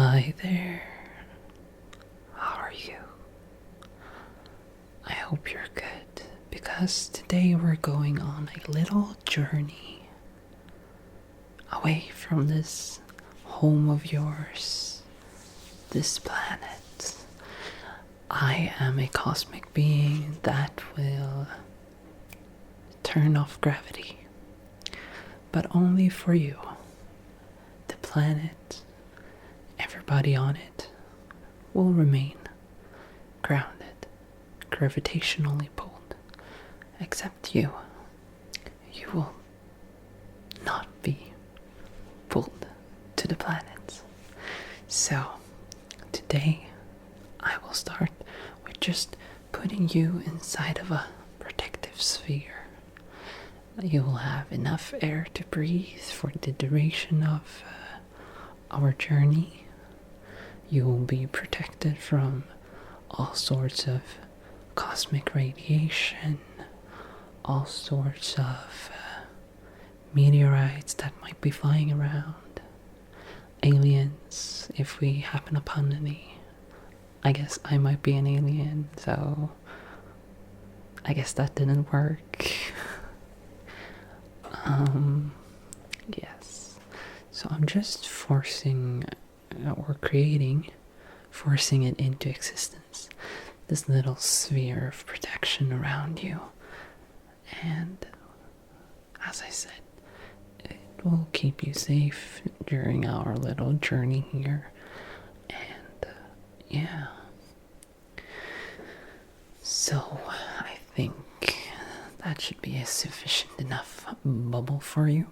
Hi there. How are you? I hope you're good because today we're going on a little journey away from this home of yours, this planet. I am a cosmic being that will turn off gravity, but only for you. The planet, everybody on it, will remain grounded, gravitationally pulled, except you. You will not be pulled to the planets. So, today I will start with just putting you inside of a protective sphere. You will have enough air to breathe for the duration of our journey. You will be protected from all sorts of cosmic radiation, all sorts of meteorites that might be flying around, aliens, if we happen upon any. I guess I might be an alien, so I guess that didn't work. Yes. So I'm just forcing forcing it into existence. This little sphere of protection around you. And as I said, it will keep you safe during our little journey here. And yeah. So I think that should be a sufficient enough bubble for you.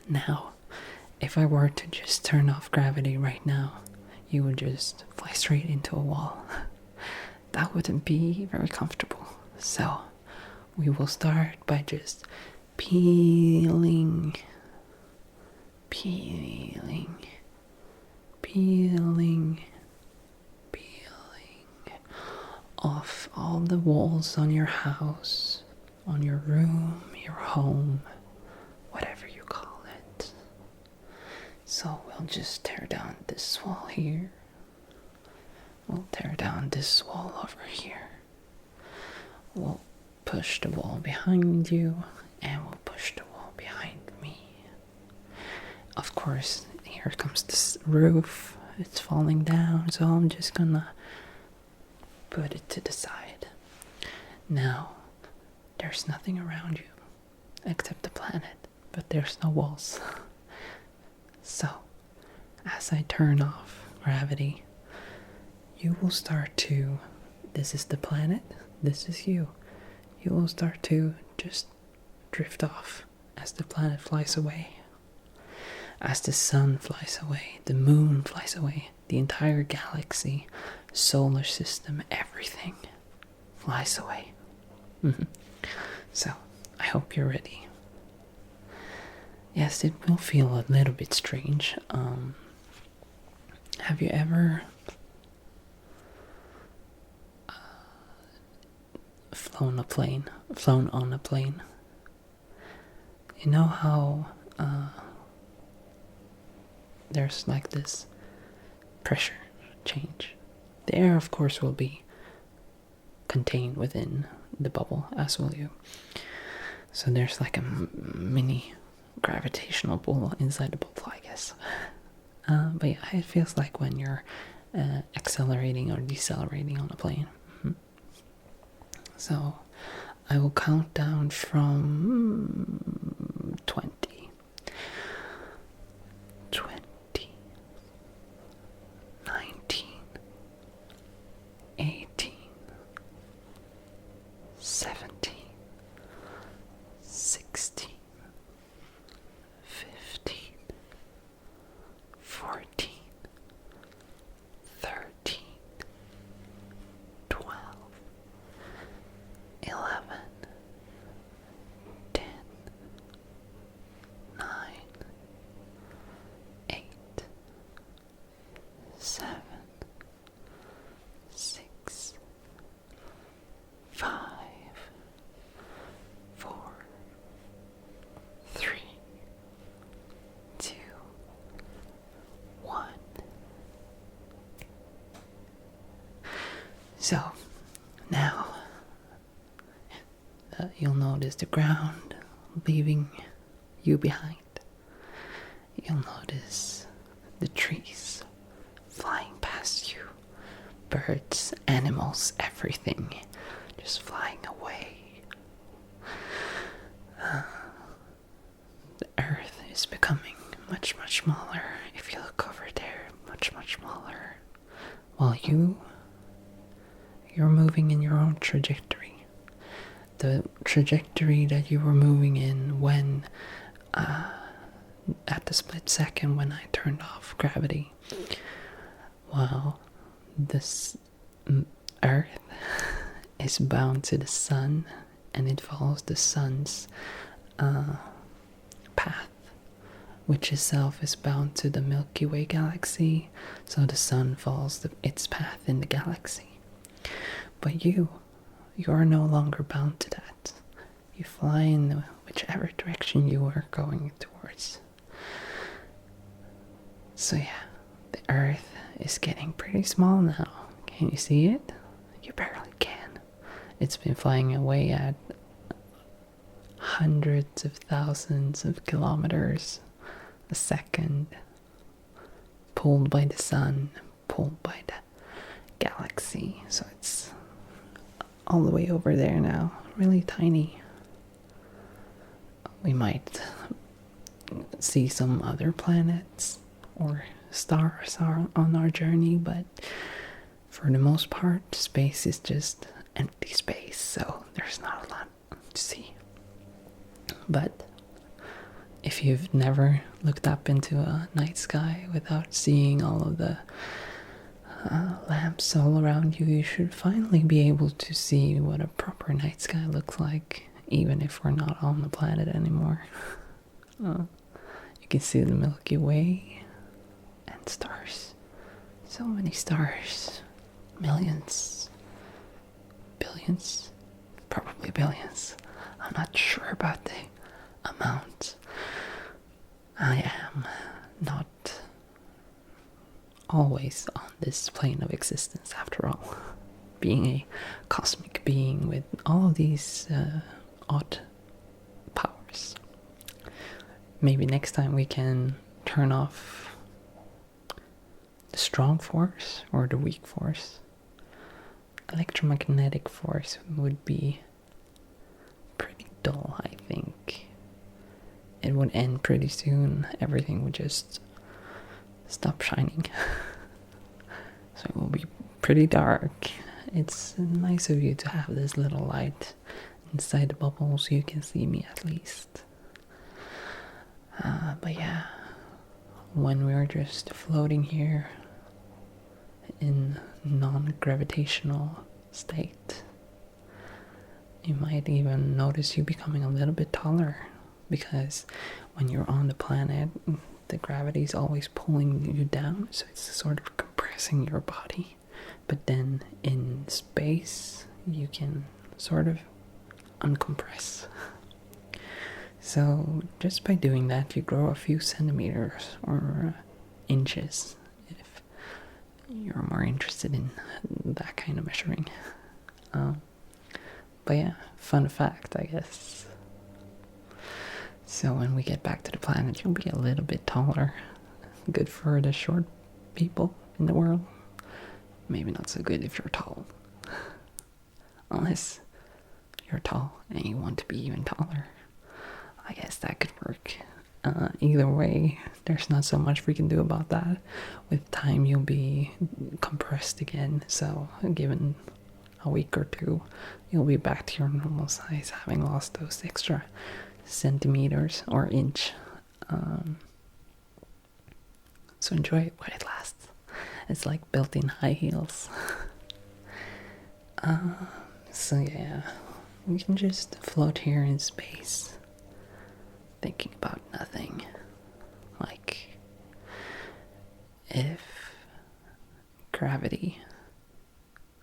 Now, if I were to just turn off gravity right now, you would just fly straight into a wall. That wouldn't be very comfortable. So, we will start by just peeling off all the walls on your house, on your room, your home, whatever you call it. So we'll just tear down this wall here. We'll tear down this wall over here. We'll push the wall behind you, and we'll push the wall behind me. Of course, here comes this roof. It's falling down, so I'm just gonna put it to the side. Now, there's nothing around you except the planet, but there's no walls. So, as I turn off gravity, you will start to, this is the planet, this is you. You will start to just drift off as the planet flies away. As the sun flies away, the moon flies away, the entire galaxy, solar system, everything flies away. So, I hope you're ready. Yes, it will feel a little bit strange. Have you ever flown on a plane? You know how there's like this pressure change. The air, of course, will be contained within the bubble, as will you. So there's like a mini gravitational pull inside the bubble, I guess. But yeah, it feels like when you're accelerating or decelerating on a plane. So I will count down from 20. 19, 18, 17, 16, 15, 14, 13, 12, 11, 10, 9, 8, 7, 6, 5, 4, 3, 2, 1. So, now you'll notice the ground leaving you behind. You'll notice the trees flying past you. Birds, animals, everything just flying away. The earth is becoming much, much smaller. If you look over there, much, much smaller. While you're moving in your own trajectory. The trajectory that you were moving in when, at the split second when I turned off gravity. While this earth is bound to the sun and it follows the sun's path, which itself is bound to the Milky Way galaxy, so the sun follows its path in the galaxy. But you are no longer bound to that. You fly in whichever direction you are going towards. So yeah, the earth is getting pretty small now. Can you see it? You barely can. It's been flying away at hundreds of thousands of kilometers a second, pulled by the sun, pulled by the galaxy. So it's all the way over there now, really tiny. We might see some other planets or stars are on our journey, but for the most part, space is just empty space, so there's not a lot to see. But if you've never looked up into a night sky without seeing all of the lamps all around you, you should finally be able to see what a proper night sky looks like, even if we're not on the planet anymore. You can see the Milky Way and stars. So many stars. Millions. Billions. Probably billions. I'm not sure about the amount. I am not always on this plane of existence, after all. Being a cosmic being with all of these odd powers. Maybe next time we can turn off the strong force or the weak force. Electromagnetic force would be pretty dull, I think. It would end pretty soon. Everything would just stop shining. So it will be pretty dark. It's nice of you to have this little light inside the bubble so you can see me at least. But yeah, when we're just floating here in non-gravitational state, you might even notice you becoming a little bit taller, because when you're on the planet, the gravity is always pulling you down, so it's sort of compressing your body. But then in space, you can sort of uncompress. So just by doing that, you grow a few centimeters or inches, if you're more interested in that kind of measuring. But yeah, fun fact, I guess. So when we get back to the planet, you'll be a little bit taller. Good for the short people in the world. Maybe not so good if you're tall. Unless you're tall and you want to be even taller. I guess that could work. Either way, there's not so much we can do about that. With time, you'll be compressed again. So given a week or two, you'll be back to your normal size, having lost those extra centimeters or inch. So enjoy it while it lasts. It's like built-in high heels. So yeah, we can just float here in space, thinking about nothing. Like, if gravity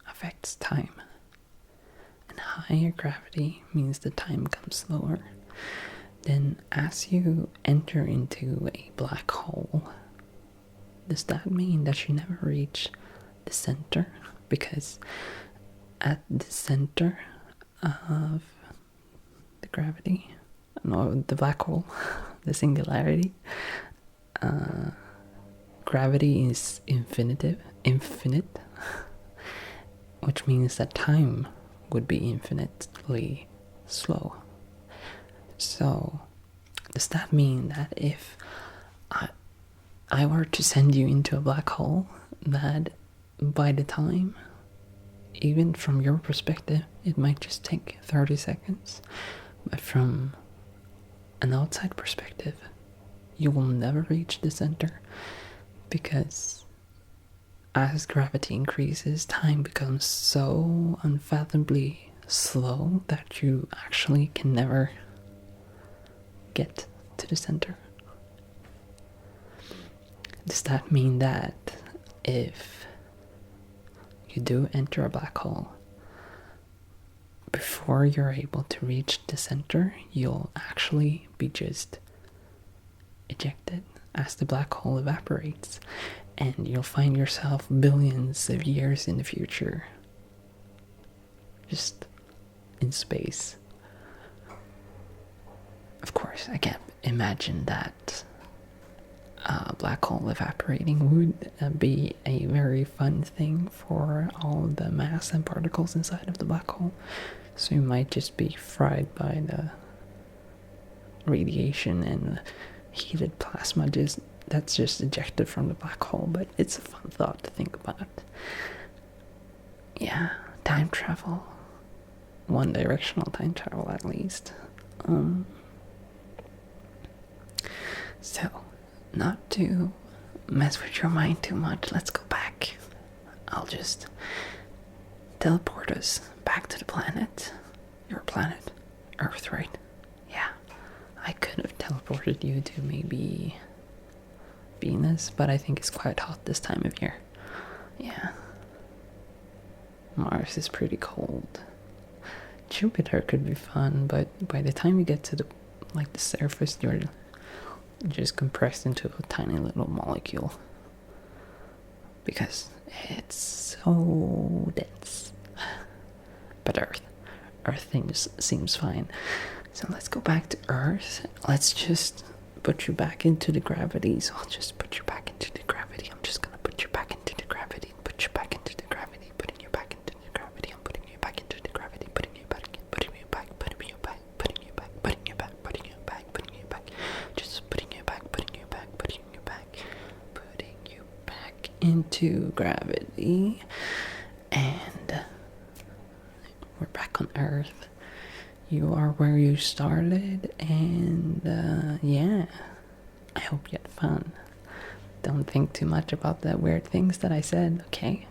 affects time, and higher gravity means the time comes slower, then as you enter into a black hole, does that mean that you never reach the center? Because at the center of the gravity, no, the black hole, the singularity, gravity is infinite, which means that time would be infinitely slow. So, does that mean that if I were to send you into a black hole, that by the time, even from your perspective, it might just take 30 seconds, but from an outside perspective, you will never reach the center, because as gravity increases, time becomes so unfathomably slow that you actually can never get to the center. Does that mean that if you do enter a black hole, before you're able to reach the center, you'll actually be just ejected as the black hole evaporates, and you'll find yourself billions of years in the future, just in space? Of course, I can't imagine that a black hole evaporating would be a very fun thing for all the mass and particles inside of the black hole. So you might just be fried by the radiation and heated plasma that's just ejected from the black hole. But it's a fun thought to think about. Yeah, time travel. One directional time travel, at least. So, not to mess with your mind too much, let's go back. I'll just teleport us back to the planet. Your planet, Earth, right? Yeah. I could have teleported you to maybe Venus, but I think it's quite hot this time of year. Yeah. Mars is pretty cold. Jupiter could be fun, but by the time you get to the surface, you're just compressed into a tiny little molecule, because it's so dense. But Earth seems fine. So let's go back to Earth. Let's just put you back into the gravity. So I'll just put you back into the gravity. I'm just gonna put you back into the gravity. Put you back into the gravity. Putting you back into the gravity. I'm putting you back into the gravity. Putting you back. Putting you back. Putting you back. Putting you back. Putting you back. Putting you back. Putting you back. Just putting you back. Putting you back. Putting you back. Putting you back into gravity. And we're back on Earth. You are where you started, and yeah, I hope you had fun. Don't think too much about the weird things that I said, okay?